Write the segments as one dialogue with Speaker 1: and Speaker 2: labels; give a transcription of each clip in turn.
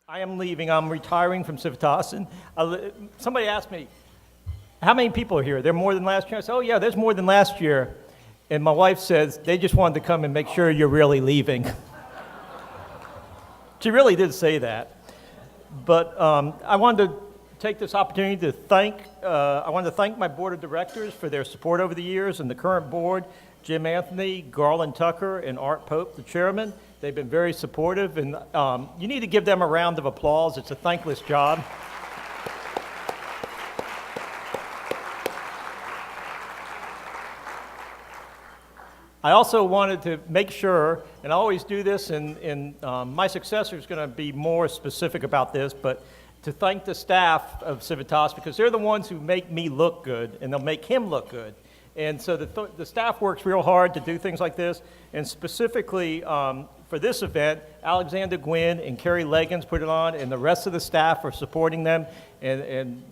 Speaker 1: I am leaving. I'm retiring from Civitas. And somebody asked me, how many people are here? There more than last year? I said, oh, yeah, there's more than last year. And my wife says, they just wanted to come and make sure you're really leaving. She really did say that. But I wanted to take this opportunity to thank my board of directors for their support over the years, and the current board, Jim Anthony, Garland Tucker, and Art Pope, the chairman. They've been very supportive, and you need to give them a round of applause. It's a thankless job. I also wanted to make sure, and I always do this, and my successor is going to be more specific about this, but to thank the staff of Civitas, because they're the ones who make me look good, and they'll make him look good. And so the staff works real hard to do things like this, and specifically for this event, Alexander Gwynn and Kerry Leggins put it on, and the rest of the staff are supporting them. And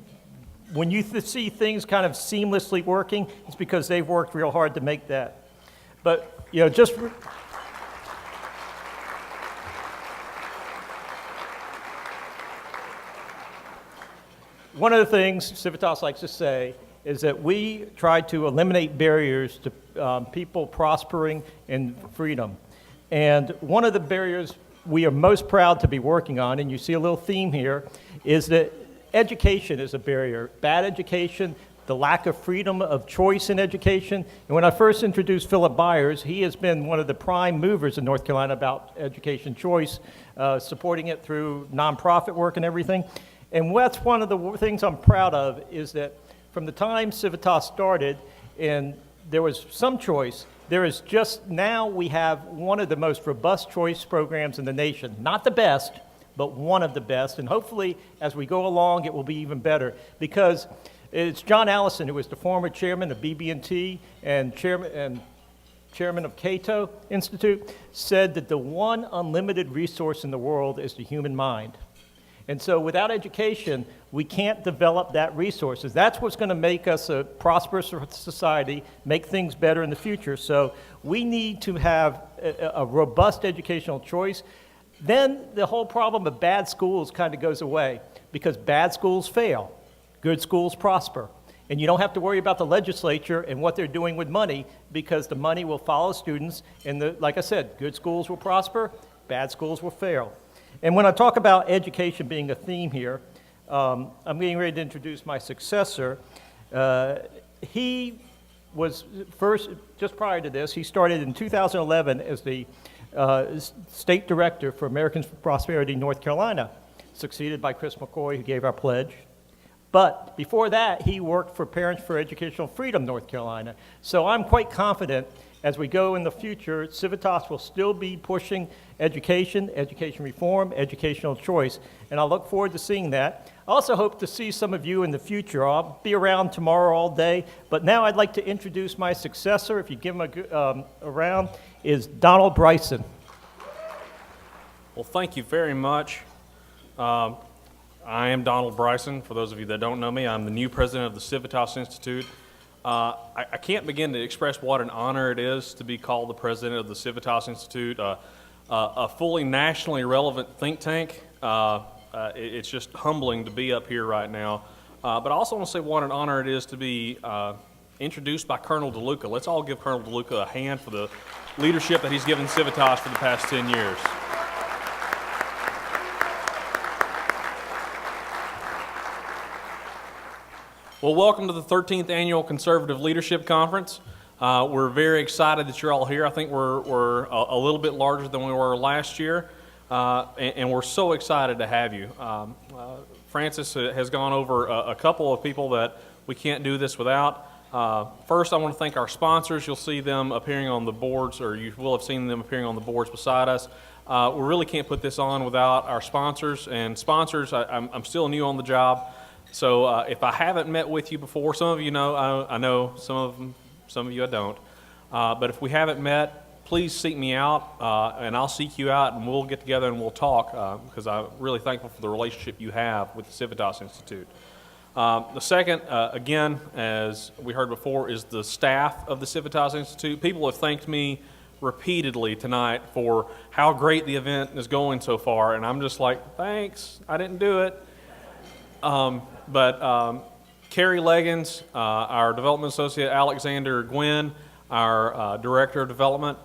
Speaker 1: when you see things kind of seamlessly working, it's because they've worked real hard to make that. But, you know, just... One of the things Civitas likes to say is that we try to eliminate barriers to people prospering in freedom. And one of the barriers we are most proud to be working on, and you see a little theme here, is that education is a barrier. Bad education, the lack of freedom of choice in education. And when I first introduced Philip Byers, he has been one of the prime movers in North Carolina about education choice, supporting it through nonprofit work and everything. And that's one of the things I'm proud of, is that from the time Civitas started and there was some choice, there is just now we have one of the most robust choice programs in the nation. Not the best, but one of the best. And hopefully, as we go along, it will be even better. Because it's John Allison, who was the former chairman of BB&T and chairman of Cato Institute, said that the one unlimited resource in the world is the human mind. And so without education, we can't develop that resources. That's what's going to make us a prosperous society, make things better in the future. So we need to have a robust educational choice. Then the whole problem of bad schools kind of goes away, because bad schools fail, good schools prosper. And you don't have to worry about the legislature and what they're doing with money, because the money will follow students. And like I said, good schools will prosper, bad schools will fail. And when I talk about education being a theme here, I'm getting ready to introduce my successor. He was first, just prior to this, he started in 2011 as the state director for Americans for Prosperity North Carolina, succeeded by Chris McCoy, who gave our pledge. But before that, he worked for Parents for Educational Freedom North Carolina. So I'm quite confident as we go in the future, Civitas will still be pushing education, education reform, educational choice, and I look forward to seeing that. I also hope to see some of you in the future. I'll be around tomorrow all day, but now I'd like to introduce my successor, if you give him a round, is Donald Bryson.
Speaker 2: Well, thank you very much. I am Donald Bryson. For those of you that don't know me, I'm the new president of the Civitas Institute. I can't begin to express what an honor it is to be called the president of the Civitas Institute, a fully nationally relevant think tank. It's just humbling to be up here right now. But I also want to say what an honor it is to be introduced by Colonel DeLuca. Let's all give Colonel DeLuca a hand for the leadership that he's given Civitas for the past 10 years. Well, welcome to the 13th Annual Conservative Leadership Conference. We're very excited that you're all here. I think we're a little bit larger than we were last year, and we're so excited to have you. Francis has gone over a couple of people that we can't do this without. First, I want to thank our sponsors. You'll see them appearing on the boards, or you will have seen them appearing on the boards beside us. We really can't put this on without our sponsors. And sponsors, I'm still new on the job. So if I haven't met with you before, some of you know, I know some of you I don't. But if we haven't met, please seek me out, and I'll seek you out, and we'll get together and we'll talk, because I'm really thankful for the relationship you have with the Civitas Institute. The second, again, as we heard before, is the staff of the Civitas Institute. People have thanked me repeatedly tonight for how great the event is going so far, and I'm just like, thanks, I didn't do it. But Carrie Leggins, our development associate, Alexander Gwynn, our director of development,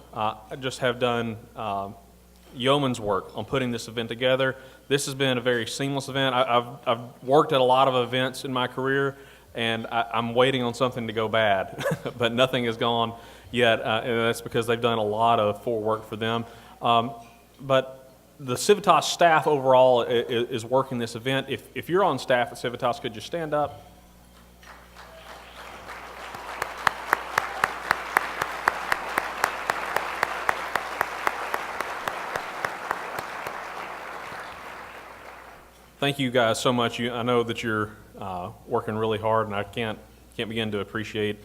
Speaker 2: just have done yeoman's work on putting this event together. This has been a very seamless event. I've worked at a lot of events in my career, and I'm waiting on something to go bad, but nothing has gone yet, and that's because they've done a lot of forework for them. But the Civitas staff overall is working this event. If you're on staff at Civitas, could you stand up? Thank you guys so much. I know that you're working really hard, and I can't begin to appreciate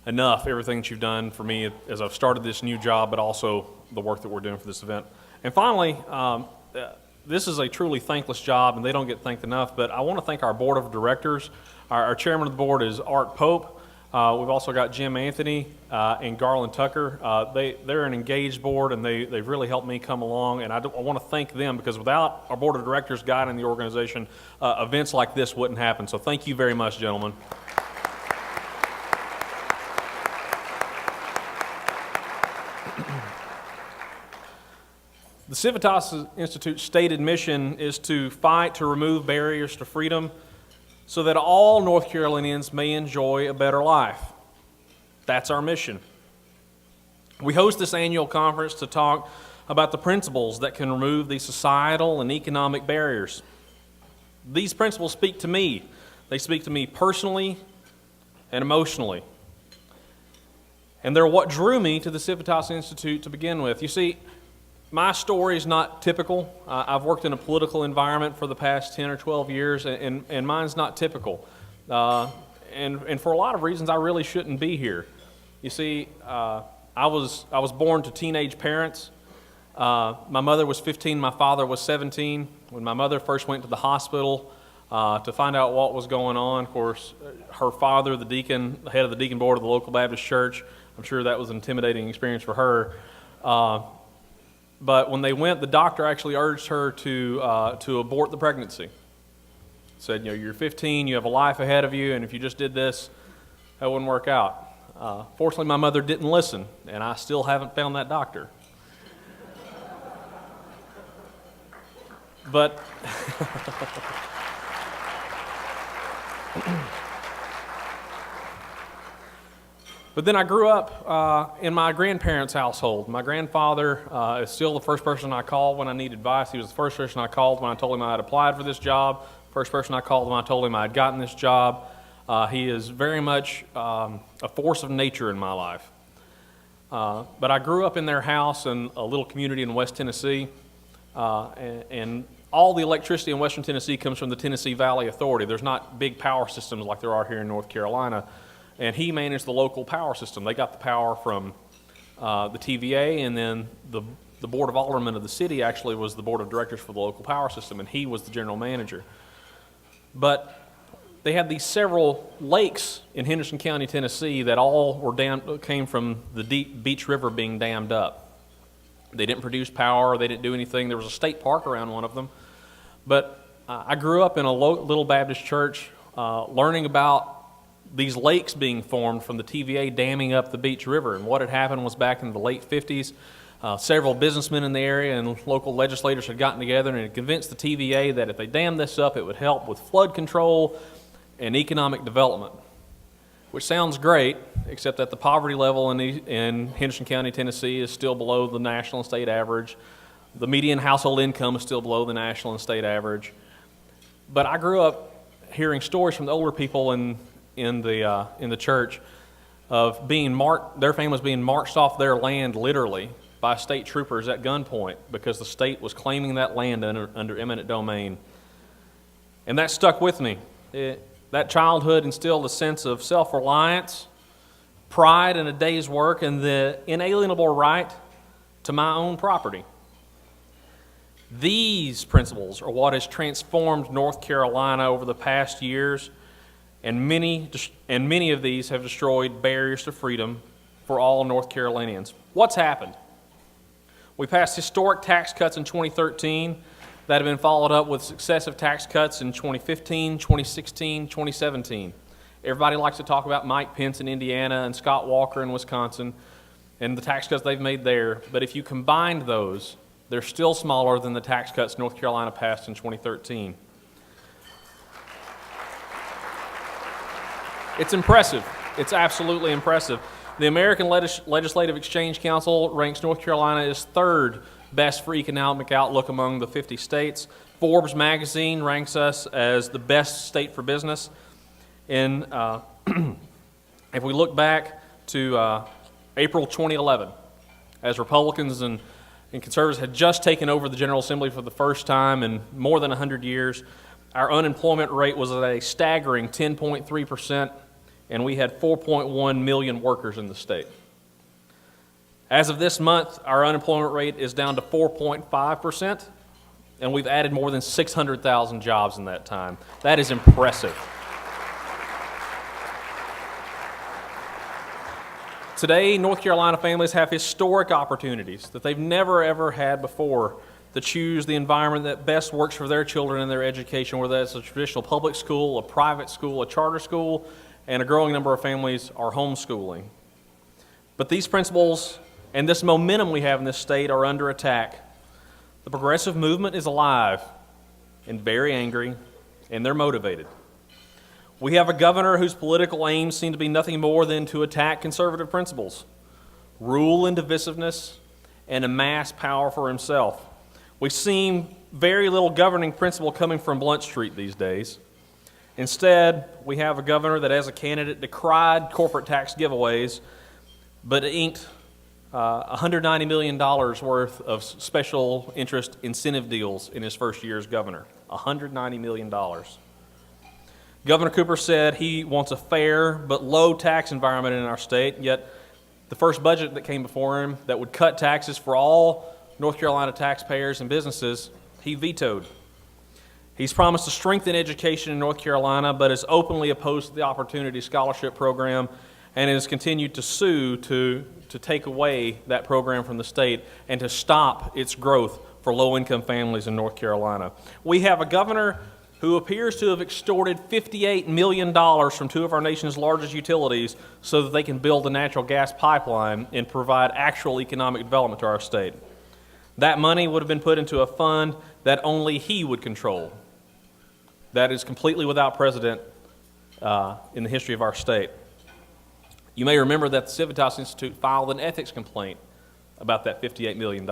Speaker 2: enough everything that you've done for me as I've started this new job, but also the work that we're doing for this event. And finally, this is a truly thankless job, and they don't get thanked enough, but I want to thank our board of directors. Our chairman of the board is Art Pope. We've also got Jim Anthony and Garland Tucker. They're an engaged board, and they've really helped me come along, and I want to thank them, because without our board of directors guiding the organization, events like this wouldn't happen. So thank you very much, gentlemen. The Civitas Institute's stated mission is to fight to remove barriers to freedom so that all North Carolinians may enjoy a better life. That's our mission. We host this annual conference to talk about the principles that can remove these societal and economic barriers. These principles speak to me. They speak to me personally and emotionally. And they're what drew me to the Civitas Institute to begin with. You see, my story is not typical. I've worked in a political environment for the past 10 or 12 years, and mine's not typical. And for a lot of reasons, I really shouldn't be here. You see, I was born to teenage parents. My mother was 15, my father was 17. When my mother first went to the hospital to find out what was going on, of course, her father, the deacon, the head of the deacon board of the local Baptist church, I'm sure that was an intimidating experience for her. But when they went, the doctor actually urged her to abort the pregnancy. Said, you're 15, you have a life ahead of you, and if you just did this, that wouldn't work out. Fortunately, my mother didn't listen, and I still haven't found that doctor. But But then I grew up in my grandparents' household. My grandfather is still the first person I called when I need advice. He was the first person I called when I told him I had applied for this job. First person I called when I told him I had gotten this job. He is very much a force of nature in my life. But I grew up in their house in a little community in West Tennessee. And all the electricity in Western Tennessee comes from the Tennessee Valley Authority. There's not big power systems like there are here in North Carolina. And he managed the local power system. They got the power from the TVA, and then the Board of Aldermen of the city actually was the board of directors for the local power system, and he was the general manager. But they had these several lakes in Henderson County, Tennessee, that all came from the deep Beach River being dammed up. They didn't produce power. They didn't do anything. There was a state park around one of them. But I grew up in a little Baptist church learning about these lakes being formed from the TVA damming up the Beach River. And what had happened was back in the late 50s, several businessmen in the area and local legislators had gotten together and had convinced the TVA that if they dammed this up, it would help with flood control and economic development. Which sounds great, except that the poverty level in Henderson County, Tennessee is still below the national and state average. The median household income is still below the national and state average. But I grew up hearing stories from the older people in the church of their families being marched off their land literally by state troopers at gunpoint because the state was claiming that land under eminent domain. And that stuck with me. That childhood instilled a sense of self-reliance, pride in a day's work, and the inalienable right to my own property. These principles are what has transformed North Carolina over the past years, and many of these have destroyed barriers to freedom for all North Carolinians. What's happened? We passed historic tax cuts in 2013 that have been followed up with successive tax cuts in 2015, 2016, 2017. Everybody likes to talk about Mike Pence in Indiana and Scott Walker in Wisconsin and the tax cuts they've made there, but if you combined those, they're still smaller than the tax cuts North Carolina passed in 2013. It's impressive. It's absolutely impressive. The American Legislative Exchange Council ranks North Carolina as third best for economic outlook among the 50 states. Forbes magazine ranks us as the best state for business. If we look back to April 2011, as Republicans and conservatives had just taken over the General Assembly for the first time in more than 100 years, our unemployment rate was at a staggering 10.3%. And we had 4.1 million workers in the state. As of this month, our unemployment rate is down to 4.5%, and we've added more than 600,000 jobs in that time. That is impressive. Today, North Carolina families have historic opportunities that they've never, ever had before to choose the environment that best works for their children and their education, whether that's a traditional public school, a private school, a charter school, and a growing number of families are homeschooling. But these principles and this momentum we have in this state are under attack. The progressive movement is alive and very angry, and they're motivated. We have a governor whose political aims seem to be nothing more than to attack conservative principles, rule and divisiveness, and amass power for himself. We've seen very little governing principle coming from Blunt Street these days. Instead, we have a governor that, as a candidate, decried corporate tax giveaways, but inked $190 million worth of special interest incentive deals in his first year as governor. $190 million. Governor Cooper said he wants a fair but low tax environment in our state, yet the first budget that came before him that would cut taxes for all North Carolina taxpayers and businesses, he vetoed. He's promised to strengthen education in North Carolina, but is openly opposed to the Opportunity Scholarship Program and has continued to sue to take away that program from the state and to stop its growth for low-income families in North Carolina. We have a governor who appears to have extorted $58 million from two of our nation's largest utilities so that they can build a natural gas pipeline and provide actual economic development to our state. That money would have been put into a fund that only he would control. That is completely without precedent in the history of our state. You may remember that the Civitas Institute filed an ethics complaint about that $58 million.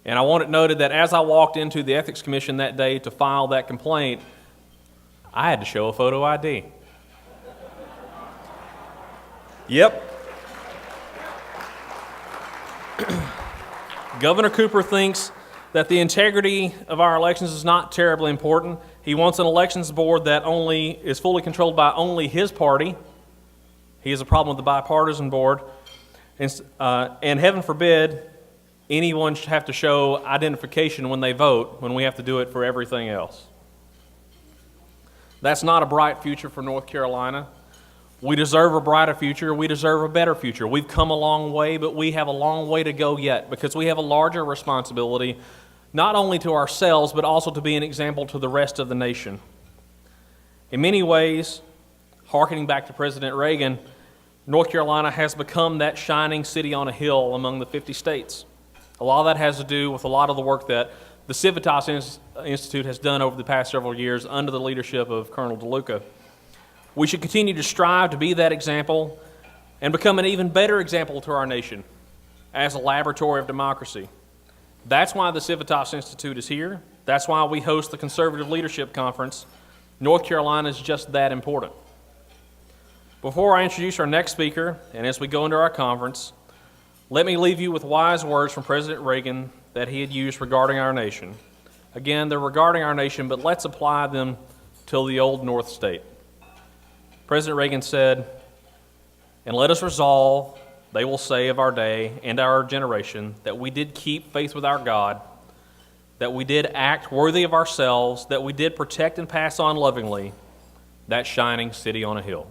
Speaker 2: And I want it noted that as I walked into the Ethics Commission that day to file that complaint, I had to show a photo ID. Yep. Governor Cooper thinks that the integrity of our elections is not terribly important. He wants an elections board that only is fully controlled by only his party. He has a problem with the bipartisan board. And heaven forbid, anyone should have to show identification when they vote, when we have to do it for everything else. That's not a bright future for North Carolina. We deserve a brighter future. We deserve a better future. We've come a long way, but we have a long way to go yet because we have a larger responsibility, not only to ourselves, but also to be an example to the rest of the nation. In many ways, hearkening back to President Reagan, North Carolina has become that shining city on a hill among the 50 states. A lot of that has to do with a lot of the work that the Civitas Institute has done over the past several years under the leadership of Colonel DeLuca. We should continue to strive to be that example and become an even better example to our nation as a laboratory of democracy. That's why the Civitas Institute is here. That's why we host the Conservative Leadership Conference. North Carolina is just that important. Before I introduce our next speaker, and as we go into our conference, let me leave you with wise words from President Reagan that he had used regarding our nation. Again, they're regarding our nation, but let's apply them to the old North State. President Reagan said, "And let us resolve, they will say of our day and our generation, that we did keep faith with our God, that we did act worthy of ourselves, that we did protect and pass on lovingly that shining city on a hill."